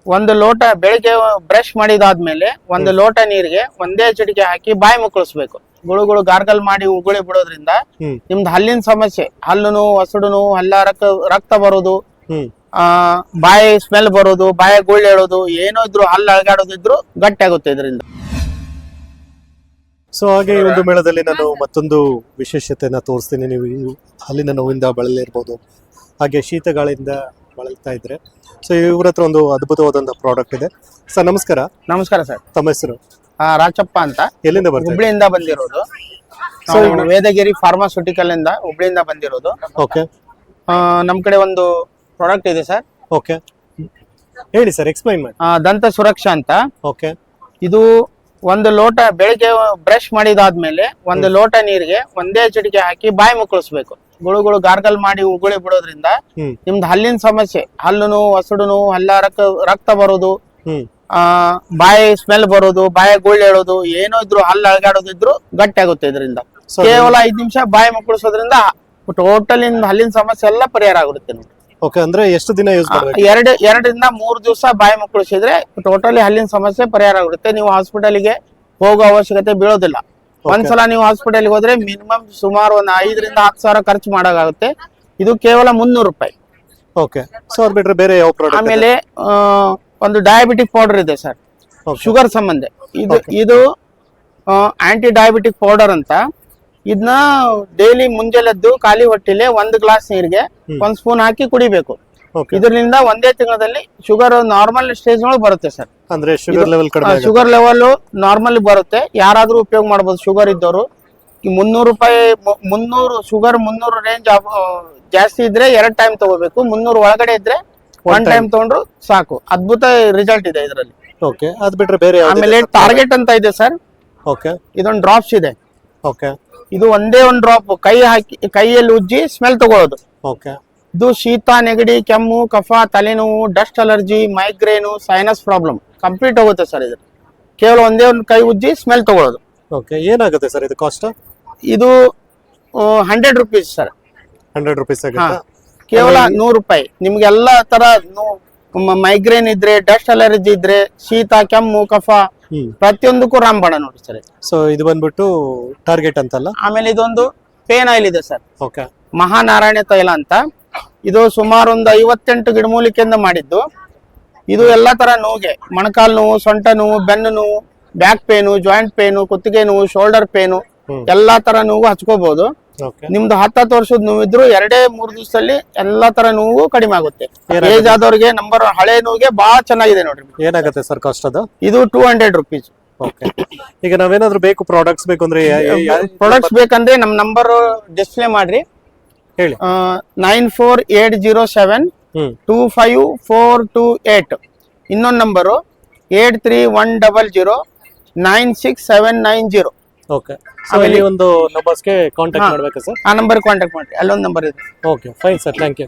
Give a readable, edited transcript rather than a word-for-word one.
ಒಂದು ಲೋಟ ಬೆಳಿಗ್ಗೆ ಬ್ರಷ್ ಮಾಡಿದಾದ್ಮೇಲೆ ಒಂದು ಲೋಟ ನೀರಿಗೆ ಒಂದೇ ಚಿಟಿಕೆ ಹಾಕಿ ಬಾಯಿ ಮುಕ್ಕಳಿಸ್ಬೇಕು. ಗುಳುಗುಳು ಗಾರ್ಗಲ್ ಮಾಡಿ ಉಗುಳಿ ಬಿಡೋದ್ರಿಂದ ನಿಮ್ದು ಹಲ್ಲಿನ ಸಮಸ್ಯೆ, ಹಲ್ಲು ನೋವು, ಹಸುಡು ನೋವು, ಹಲ್ಲ ರಕ್ತ ಬರೋದು, ಬಾಯಿ ಸ್ಮೆಲ್ ಬರೋದು, ಬಾಯಿ ಗುಳ್ಳು ಹೇಳೋದು, ಏನೋ ಇದ್ರು ಹಲ್ಲು ಅಳಗಾಡೋದಿದ್ರು ಗಟ್ಟಿ ಆಗುತ್ತೆ ಇದರಿಂದ. ಸೊ ಹಾಗೆ ಈ ಒಂದು ಮೇಳದಲ್ಲಿ ನಾನು ಮತ್ತೊಂದು ವಿಶೇಷತೆಯನ್ನ ತೋರಿಸ್ತೀನಿ. ನೀವು ಹಲ್ಲಿನ ನೋವಿಂದ ಬಳಲಿರ್ಬೋದು, ಹಾಗೆ ಶೀತ ಗಾಳಿಯಿಂದ ಬಳಲ್ತಾ ಇದ್ರೆ, ಸೊ ಇವ್ರ ಹತ್ರ ಒಂದು ಅದ್ಭುತವಾದಂತ ಪ್ರಾಡಕ್ಟ್ ಇದೆ. ಸರ್ ನಮಸ್ಕಾರ. ನಮಸ್ಕಾರ ಸರ್. ತಮ್ಮ ಹೆಸರು? ರಾಚಪ್ಪ ಅಂತ. ಎಲ್ಲಿಂದ ಬರ್ತೀವಿ? ಹುಬ್ಳಿಯಿಂದ ಬಂದಿರೋದು. ವೇದಗಿರಿ ಫಾರ್ಮಾಸ್ಯೂಟಿಕಲ್ ಇಂದ ಹುಬ್ಳಿಯಿಂದ ಬಂದಿರೋದು. ಓಕೆ. ನಮ್ ಕಡೆ ಒಂದು ಪ್ರಾಡಕ್ಟ್ ಇದೆ ಸರ್. ಓಕೆ, ಹೇಳಿ ಸರ್, ಎಕ್ಸ್ಪ್ಲೈನ್ ಮಾಡಿ. ದಂತ ಸುರಕ್ಷಾ ಅಂತ. ಓಕೆ. ಇದು ಒಂದು ಲೋಟ ಬೆಳಿಗ್ಗೆ ಬ್ರಷ್ ಮಾಡಿದಾದ್ಮೇಲೆ ಒಂದು ಲೋಟ ನೀರಿಗೆ ಒಂದೇ ಚಿಟಿಕೆ ಹಾಕಿ ಬಾಯಿ ಮುಕ್ಕಳಿಸ್ಬೇಕು. ಗುಳುಗುಳು ಗಾರ್ಗಲ್ ಮಾಡಿ ಉಗುಳಿ ಬಿಡೋದ್ರಿಂದ ನಿಮ್ದು ಹಲ್ಲಿನ ಸಮಸ್ಯೆ, ಹಲ್ಲು ನೋವು, ಹಸುಡು ನೋವು, ಹಲ್ಲ ರಕ್ತ ಬರೋದು, ಬಾಯಿ ಸ್ಮೆಲ್ ಬರೋದು, ಬಾಯಿ ಗುಳ್ಳು ಹೇಳೋದು, ಏನೋ ಇದ್ರು ಹಲ್ಲು ಅಳಗಾಡೋದಿದ್ರು ಗಟ್ಟಿ ಆಗುತ್ತೆ ಇದರಿಂದ. ಕೇವಲ 5 ನಿಮಿಷ ಬಾಯಿ ಮುಕ್ಕಳಿಸೋದ್ರಿಂದ ಟೋಟಲ್ ಹಲ್ಲಿನ ಸಮಸ್ಯೆ ಎಲ್ಲ ಪರಿಹಾರ ಆಗುತ್ತೆ ನೋಡಿ. ಓಕೆ, ಅಂದ್ರೆ ಎಷ್ಟು ದಿನ ಯೂಸ್ ಮಾಡಬೇಕು? 2 3 ದಿವಸ ಬಾಯಿ ಮುಕ್ಕಳಿಸಿದ್ರೆ ಟೋಟಲಿ ಹಲ್ಲಿನ ಸಮಸ್ಯೆ ಪರಿಹಾರ ಆಗುತ್ತೆ. ನೀವು ಹಾಸ್ಪಿಟಲ್ಗೆ ಹೋಗೋ ಅವಶ್ಯಕತೆ ಬೀಳೋದಿಲ್ಲ. ಒಂದ್ಸಲ ನೀವು ಹಾಸ್ಪಿಟಲ್ಗೆ ಹೋದ್ರೆ ಮಿನಿಮಮ್ ಸುಮಾರು ಒಂದು 5 ರಿಂದ 10 ಸಾವಿರ ಖರ್ಚು ಮಾಡೋಕ್ಕಾಗುತ್ತೆ. ಇದು ಕೇವಲ 300 ರೂಪಾಯಿ. ಓಕೆ. ಸೊ ಅದು ಬಿಟ್ರೆ ಬೇರೆ ಯಾವ ಪ್ರಾಡಕ್ಟ್? ಆಮೇಲೆ ಒಂದು ಡಯಾಬಿಟಿಕ್ ಪೌಡರ್ ಇದೆ ಸರ್, ಶುಗರ್ ಸಂಬಂಧ. ಇದು ಆಂಟಿ ಡಯಾಬಿಟಿಕ್ ಪೌಡರ್ ಅಂತ. ಇದನ್ನ ಡೈಲಿ ಮುಂಜಾನೆದ್ದು ಖಾಲಿ ಹೊಟ್ಟಿಲೆ 1 ಗ್ಲಾಸ್ ನೀರಿಗೆ 1 ಸ್ಪೂನ್ ಹಾಕಿ ಕುಡಿಬೇಕು. ಇದರಿಂದ ಒಂದೇ ತಿಂಗಳಲ್ಲಿ ಶುಗರ್ ನಾರ್ಮಲ್ ಸ್ಟೇಜ್ ಒಳಗೆ ಬರುತ್ತೆ ಸರ್. ಅಂದ್ರೆ ಶುಗರ್ ಲೆವೆಲ್ ಕಡಿಮೆ, ಶುಗರ್ ಲೆವೆಲ್ ನಾರ್ಮಲ್ ಬರುತ್ತೆ. ಯಾರಾದ್ರೂ ಉಪಯೋಗ ಮಾಡಬಹುದು. ಶುಗರ್ ಇದ್ದವರು 300 ರೂಪಾಯಿ 300 ಶುಗರ್ 300 ರೇಂಜ್ ಜಾಸ್ತಿ ಇದ್ರೆ 2 ಟೈಮ್ ತಗೋಬೇಕು. 300 ಒಳಗಡೆ ಇದ್ರೆ 1 ಟೈಮ್ ತಗೊಂಡ್ರು ಸಾಕು. ಅದ್ಭುತ ರಿಸಲ್ಟ್ ಇದೆ ಇದರಲ್ಲಿ. ಓಕೆ, ಅದ್ ಬಿಟ್ರೆ ಬೇರೆ? ಆಮೇಲೆ ಟಾರ್ಗೆಟ್ ಅಂತ ಇದೆ ಸರ್. ಓಕೆ. ಇದೊಂದು ಡ್ರಾಪ್ಸ್ ಇದೆ. ಓಕೆ. ಇದು ಒಂದೇ ಒಂದು ಡ್ರಾಪ್ ಕೈಯಲ್ಲಿ ಉಜ್ಜಿ ಸ್ಮೆಲ್ ತಗೊಳ್ಳೋದು. ಓಕೆ. ಇದು ಶೀತ, ನೆಗಡಿ, ಕೆಮ್ಮು, ಕಫ, ತಲೆನೋವು, dust allergy, migraine, sinus problem complete ಹೋಗುತ್ತೆ ಸರ್. ಇದು ಕೇವಲ ಒಂದೇ ಒಂದು ಕೈ ಉಜ್ಜಿ ಸ್ಮೆಲ್ ತಗೊಳ್ಳೋದು. ಓಕೆ. ಏನಾಗುತ್ತೆ ಸರ್ ಇದು ಕಾಸ್ಟ್? ಇದು 100 ರೂಪೀಸ್ ಸರ್. 100 ರೂಪೀಸ್ ಆಗುತ್ತೆ. ಕೇವಲ 100 ರೂಪಾಯಿ. ನಿಮ್ಗೆ ಎಲ್ಲಾ ತರ ಮೈಗ್ರೇನ್ ಇದ್ರೆ, ಡಸ್ಟ್ ಅಲರ್ಜಿ ಇದ್ರೆ, ಶೀತ, ಕೆಮ್ಮು, ಕಫ ಪ್ರತಿಯೊಂದಕ್ಕೂ ರಾಮಬಾಣ ನೋಡಿ ಸರ್. ಸೊ ಇದು ಬಂದ್ಬಿಟ್ಟು ಟಾರ್ಗೆಟ್ ಅಂತಲ್ಲ. ಆಮೇಲೆ ಇದೊಂದು ಪೇನ್ ಆಯಿಲ್ ಇದೆ ಸರ್. ಓಕೆ. ಮಹಾನಾರಾಯಣ ತೈಲ ಅಂತ. ಇದು ಸುಮಾರು ಒಂದು 58 ಗಿಡಮೂಲಿಕೆಯಿಂದ ಮಾಡಿದ್ದು. ಇದು ಎಲ್ಲಾ ತರ ನೋವಿಗೆ, ಮೊಣಕಾಲು ನೋವು, ಸೊಂಟ ನೋವು, ಬೆನ್ನು ನೋವು, ಬ್ಯಾಕ್ ಪೇನು, ಜಾಯಿಂಟ್ ಪೇನು, ಕುತ್ತಿಗೆ ನೋವು, ಶೋಲ್ಡರ್ ಪೇನು, ಎಲ್ಲಾ ತರ ನೋವು ಹಚ್ಕೋಬಹುದು. ನಿಮ್ದು 10 ವರ್ಷದ ನೋವಿದ್ರು 2-3 ದಿವಸದಲ್ಲಿ ಎಲ್ಲಾ ತರ ನೋವು ಕಡಿಮೆ ಆಗುತ್ತೆ. ಏಜ್ ಆದವ್ರಿಗೆ ಹಳೆ ನೋವಿಗೆ ಬಹಳ ಚೆನ್ನಾಗಿದೆ ನೋಡ್ರಿ. ಏನಾಗುತ್ತೆ ಸರ್ ಕಾಸ್ಟ್ ಅದು? ಇದು 200 ರೂಪೀಸ್. ಓಕೆ. ಈಗ ನಾವೇನಾದ್ರೂ ಬೇಕು ಪ್ರಾಡಕ್ಟ್ಸ್ ಬೇಕಂದ್ರೆ ಪ್ರಾಡಕ್ಟ್ಸ್ ಬೇಕಂದ್ರೆ ನಮ್ ನಂಬರ್ ಡಿಸ್ಪ್ಲೇ ಮಾಡ್ರಿ, ಹೇಳಿ. 94807 25428. ಇನ್ನೊಂದು ನಂಬರು 8310 96790. ಓಕೆ. ಸೊ ಇಲ್ಲಿ ಒಂದು ನಂಬರ್ಸ್ಗೆ ಕಾಂಟ್ಯಾಕ್ಟ್ ಮಾಡಬೇಕಾ ಸರ್? ಆ ನಂಬರ್ ಕಾಂಟ್ಯಾಕ್ಟ್ ಮಾಡಿ. ಅಲ್ಲೊಂದು ನಂಬರ್ ಇದೆ. Okay, fine sir, thank you.